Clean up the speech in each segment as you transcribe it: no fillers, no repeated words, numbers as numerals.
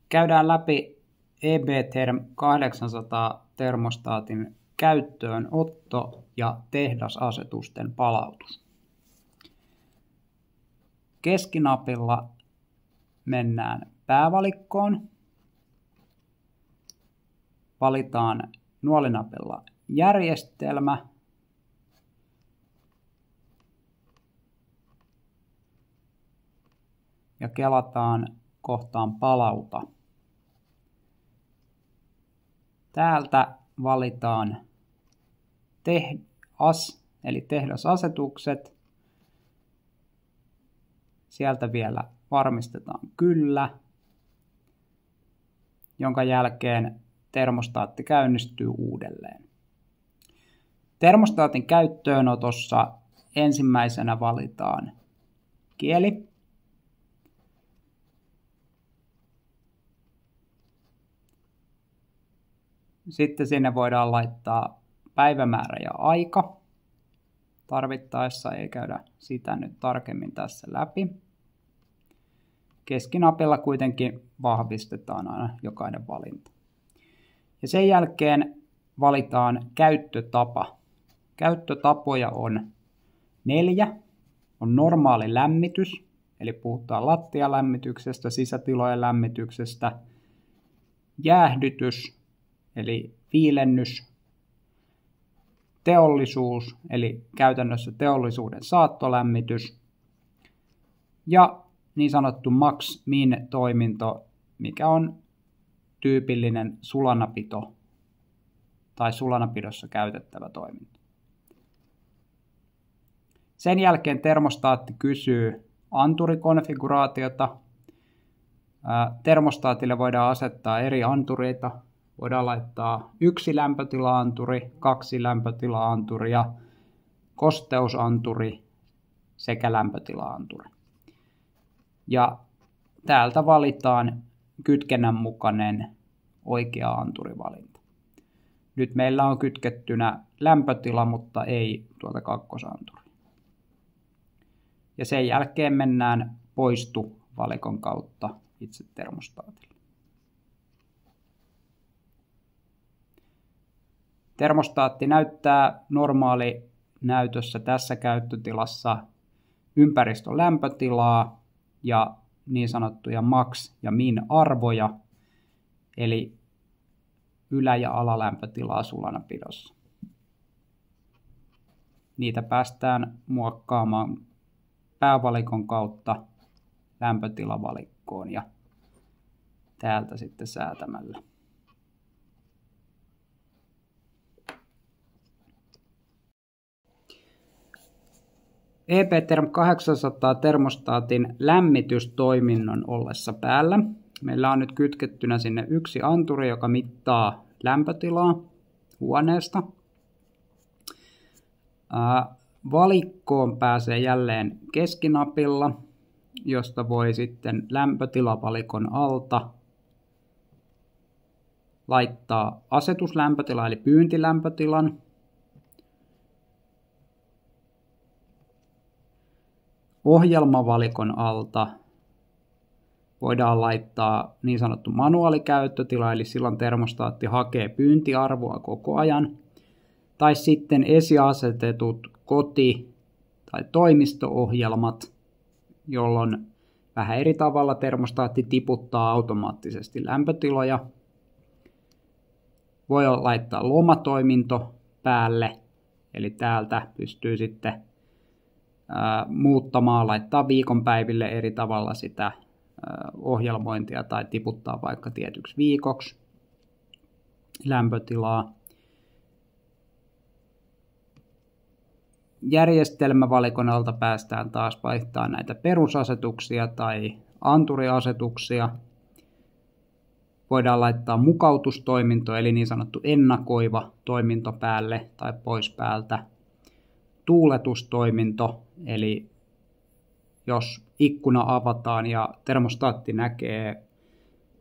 Käydään läpi EB-Term 800 termostaatin käyttöönotto ja tehdasasetusten palautus. Keskinapilla mennään päävalikkoon. Valitaan nuolinapilla järjestelmä. Ja kelataan kohtaan palauta. Täältä valitaan eli tehdasasetukset. Sieltä vielä varmistetaan kyllä, jonka jälkeen termostaatti käynnistyy uudelleen. Termostaatin käyttöönotossa ensimmäisenä valitaan kieli. Sitten sinne voidaan laittaa päivämäärä ja aika. Tarvittaessa ei käydä sitä nyt tarkemmin tässä läpi. Keskinapilla kuitenkin vahvistetaan aina jokainen valinta. Ja sen jälkeen valitaan käyttötapa. Käyttötapoja on 4. On normaali lämmitys, eli puhutaan lattialämmityksestä, sisätilojen lämmityksestä. Jäähdytys, eli viilennys. Teollisuus, eli käytännössä teollisuuden saattolämmitys. Ja niin sanottu max-min-toiminto, mikä on tyypillinen sulanapito tai sulanapidossa käytettävä toiminto. Sen jälkeen termostaatti kysyy anturikonfiguraatiota. Termostaatille voidaan asettaa eri antureita. Voidaan laittaa 1 lämpötila-anturi, 2 lämpötila-anturia, kosteusanturi sekä lämpötila-anturi. Ja täältä valitaan kytkennän mukainen oikea anturivalinta. Nyt meillä on kytkettynä lämpötila, mutta ei tuota kakkosanturia. Ja sen jälkeen mennään poistu-valikon kautta itse termostaatille. Termostaatti näyttää normaali näytössä tässä käyttötilassa ympäristön lämpötilaa ja niin sanottuja max- ja min-arvoja, eli ylä- ja alalämpötilaa sulanapidossa. Niitä päästään muokkaamaan päävalikon kautta lämpötilavalikkoon ja täältä sitten säätämällä. EB-Term 800 termostaatin lämmitystoiminnon ollessa päällä. Meillä on nyt kytkettynä sinne 1 anturi, joka mittaa lämpötilaa huoneesta. Valikkoon pääsee jälleen keskinapilla, josta voi sitten lämpötilavalikon alta laittaa asetuslämpötila eli pyyntilämpötilan. Ohjelmavalikon alta voidaan laittaa niin sanottu manuaalikäyttötila, eli silloin termostaatti hakee pyyntiarvoa koko ajan. Tai sitten esiasetetut koti- tai toimisto-ohjelmat, jolloin vähän eri tavalla termostaatti tiputtaa automaattisesti lämpötiloja. Voi laittaa lomatoiminto päälle, eli täältä pystyy sitten muuttamaan, laittaa viikonpäiville eri tavalla sitä ohjelmointia tai tiputtaa vaikka tietyksi viikoksi lämpötilaa. Järjestelmävalikon alta päästään taas vaihtamaan näitä perusasetuksia tai anturiasetuksia. Voidaan laittaa mukautustoiminto eli niin sanottu ennakoiva toiminto päälle tai pois päältä. Tuuletustoiminto, eli jos ikkuna avataan ja termostaatti näkee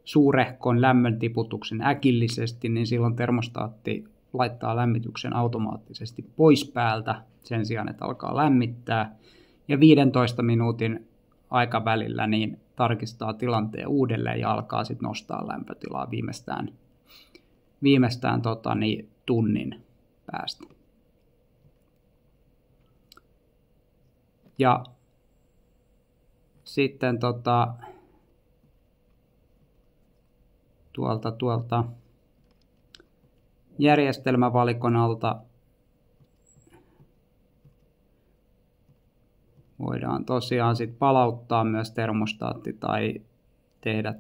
suurehkon lämmöntiputuksen äkillisesti, niin silloin termostaatti laittaa lämmityksen automaattisesti pois päältä sen sijaan, että alkaa lämmittää. Ja 15 minuutin aikavälillä niin tarkistaa tilanteen uudelleen ja alkaa sitten nostaa lämpötilaa viimeistään tunnin päästä. Ja sitten tuolta järjestelmävalikon alta voidaan tosiaan sit palauttaa myös termostaatti tai tehdä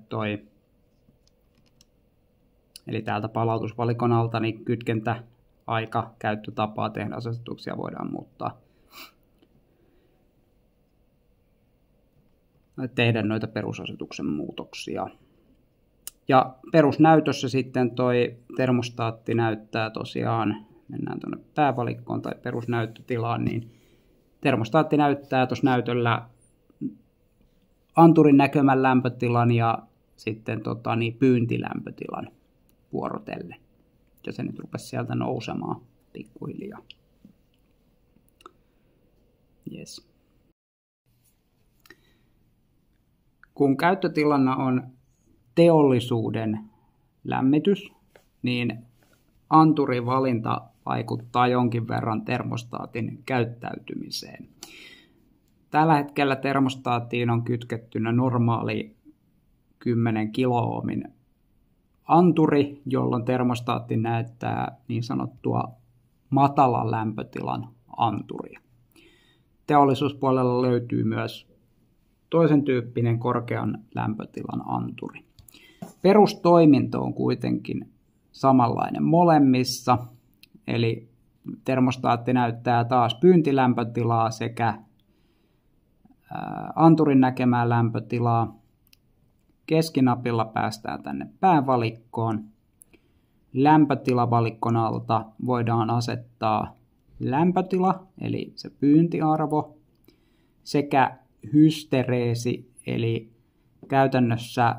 eli täältä palautusvalikon alta niin kytkentä, aika, käyttötapaa, tehdä asetuksia voidaan muuttaa. Tehdä noita perusasetuksen muutoksia. Ja perusnäytössä sitten toi termostaatti näyttää tosiaan, mennään tuonne päävalikkoon tai perusnäyttötilaan, niin termostaatti näyttää tuossa näytöllä anturin näkemän lämpötilan ja sitten pyyntilämpötilan vuorotellen. Ja se nyt rupesi sieltä nousemaan pikkuhiljaa. Yes. Kun käyttötilana on teollisuuden lämmitys, niin anturin valinta vaikuttaa jonkin verran termostaatin käyttäytymiseen. Tällä hetkellä termostaattiin on kytkettynä normaali 10 kiloomin anturi, jolloin termostaatti näyttää niin sanottua matalan lämpötilan anturia. Teollisuuspuolella löytyy myös toisen tyyppinen korkean lämpötilan anturi. Perustoiminto on kuitenkin samanlainen molemmissa, eli termostaatti näyttää taas pyyntilämpötilaa sekä anturin näkemää lämpötilaa. Keskinapilla päästään tänne päävalikkoon. Lämpötilavalikon alta voidaan asettaa lämpötila, eli se pyyntiarvo, sekä hystereesi, eli käytännössä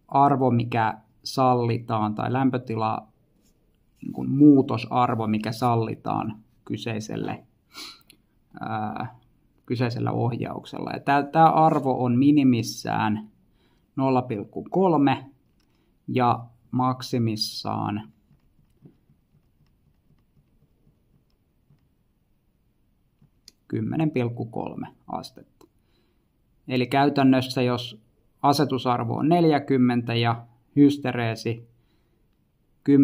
arvo, mikä sallitaan, tai lämpötila niin kuin muutosarvo, mikä sallitaan kyseisellä ohjauksella. Ja tämä arvo on minimissään 0,3 ja maksimissaan 10,3 astetta. Eli käytännössä jos asetusarvo on 40 ja hystereesi 10,3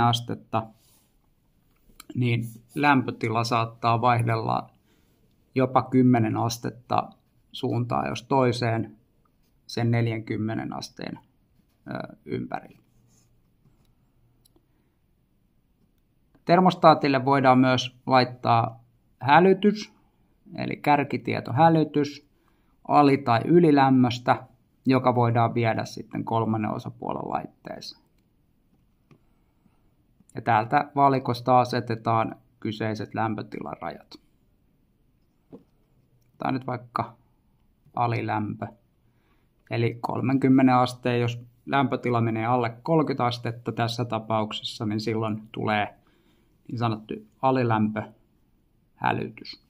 astetta, niin lämpötila saattaa vaihdella jopa 10 astetta suuntaan jos toiseen sen 40 asteen ympärillä. Termostaatille voidaan myös laittaa hälytys, eli kärkitietohälytys, ali- tai ylilämmöstä, joka voidaan viedä sitten kolmannen osapuolen laitteeseen. Ja täältä valikosta asetetaan kyseiset lämpötilarajat. Tämä on nyt vaikka alilämpö. Eli 30 asteen, jos lämpötila menee alle 30 astetta tässä tapauksessa, niin silloin tulee niin sanottu alilämpöhälytys.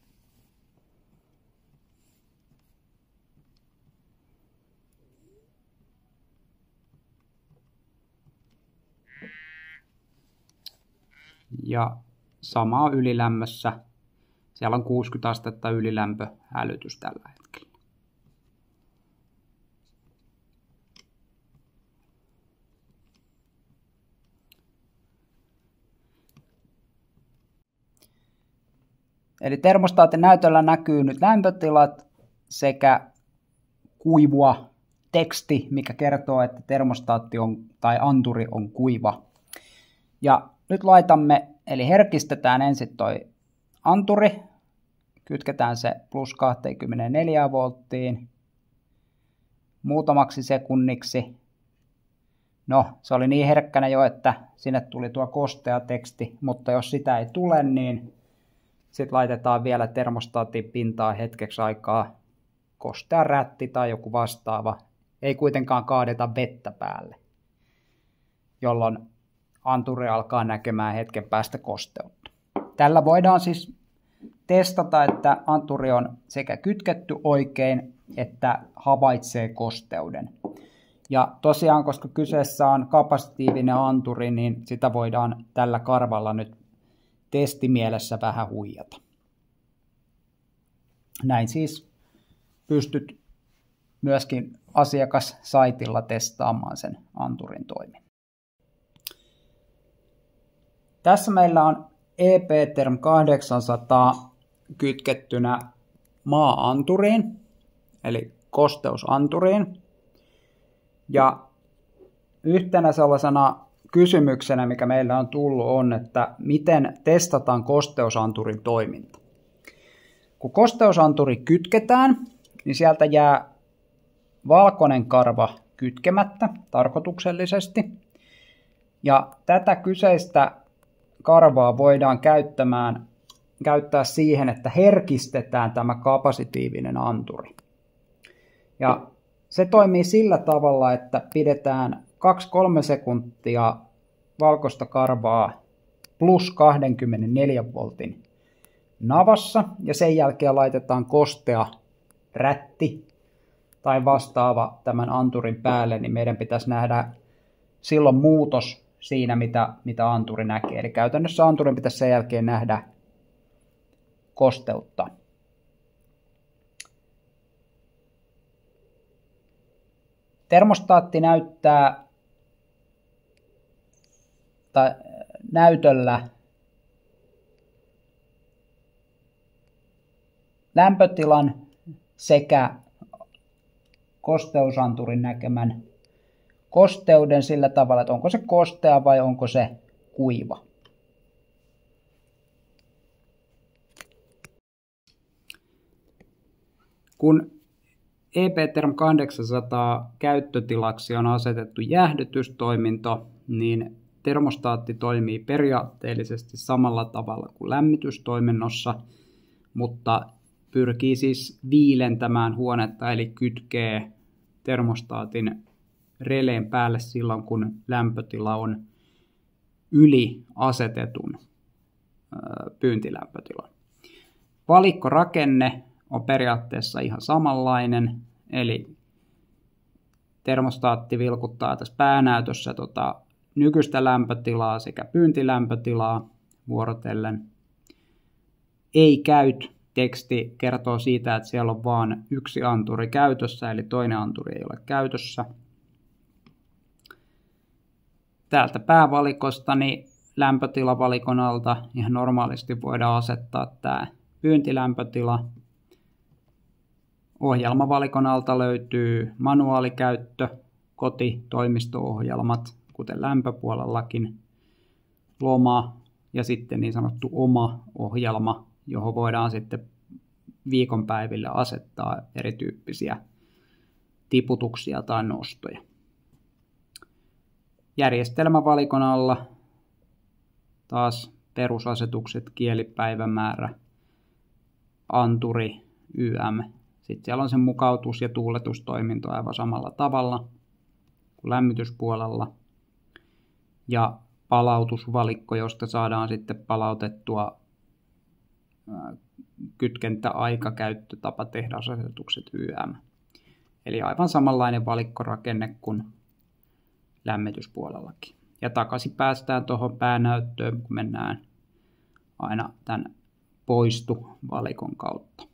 Ja sama ylilämmössä. Siellä on 60 astetta ylilämpöhälytys tällä hetkellä. Eli termostaatin näytöllä näkyy nyt lämpötilat sekä kuivua teksti, mikä kertoo, että termostaatti tai anturi on kuiva. Ja nyt laitamme, eli herkistetään ensin toi anturi, kytketään se plus 24 volttiin muutamaksi sekunniksi. No, se oli niin herkkänä jo, että sinne tuli tuo kostea teksti, mutta jos sitä ei tule, niin sitten laitetaan vielä termostaatin pintaan hetkeksi aikaa kostea rätti tai joku vastaava. Ei kuitenkaan kaadeta vettä päälle, jolloin anturi alkaa näkemään hetken päästä kosteutta. Tällä voidaan siis testata, että anturi on sekä kytketty oikein, että havaitsee kosteuden. Ja tosiaan, koska kyseessä on kapasitiivinen anturi, niin sitä voidaan tällä karvalla nyt testimielessä vähän huijata. Näin siis pystyt myöskin asiakassaitilla testaamaan sen anturin toiminnan. Tässä meillä on EP-Term 800 kytkettynä maa-anturiin, eli kosteusanturiin. Ja yhtenä sellaisena kysymyksenä, mikä meillä on tullut, on, että miten testataan kosteusanturin toiminta. Kun kosteusanturi kytketään, niin sieltä jää valkoinen karva kytkemättä tarkoituksellisesti. Ja tätä kyseistä karvaa voidaan käyttää siihen, että herkistetään tämä kapasitiivinen anturi. Ja se toimii sillä tavalla, että pidetään 2-3 sekuntia valkoista karvaa plus 24 voltin navassa ja sen jälkeen laitetaan kostea rätti tai vastaava tämän anturin päälle, niin meidän pitäisi nähdä silloin muutos siinä, mitä anturi näkee. Eli käytännössä anturin pitäisi sen jälkeen nähdä kosteutta. Termostaatti näyttää näytöllä lämpötilan sekä kosteusanturin näkemän kosteuden sillä tavalla, että onko se kostea vai onko se kuiva. Kun EP-Term 800 käyttötilaksi on asetettu jäähdytystoiminto, niin termostaatti toimii periaatteellisesti samalla tavalla kuin lämmitystoiminnossa, mutta pyrkii siis viilentämään huonetta, eli kytkee termostaatin releen päälle silloin, kun lämpötila on yli asetetun pyyntilämpötilan. Valikkorakenne on periaatteessa ihan samanlainen, eli termostaatti vilkuttaa tässä päänäytössä nykyistä lämpötilaa sekä pyyntilämpötilaa vuorotellen. Ei käyt teksti kertoo siitä, että siellä on vain yksi anturi käytössä, eli toinen anturi ei ole käytössä. Täältä päävalikosta niin lämpötilavalikon alta ihan normaalisti voidaan asettaa tämä pyyntilämpötila. Ohjelmavalikon alta löytyy manuaalikäyttö, koti- toimisto-ohjelmat, kuten lämpöpuolellakin, loma ja sitten niin sanottu oma ohjelma, johon voidaan sitten viikonpäiville asettaa erityyppisiä tiputuksia tai nostoja. Järjestelmävalikon alla taas perusasetukset, kielipäivämäärä, anturi, YM. Sitten siellä on se mukautus- ja tuuletustoiminto aivan samalla tavalla kuin lämmityspuolella. Ja palautusvalikko, josta saadaan sitten palautettua kytkentäaika, käyttötapa, tehdasasetukset, YM. Eli aivan samanlainen valikkorakenne kuin lämmityspuolellakin. Ja takaisin päästään tuohon päänäyttöön, kun mennään aina tämän poistu-valikon kautta.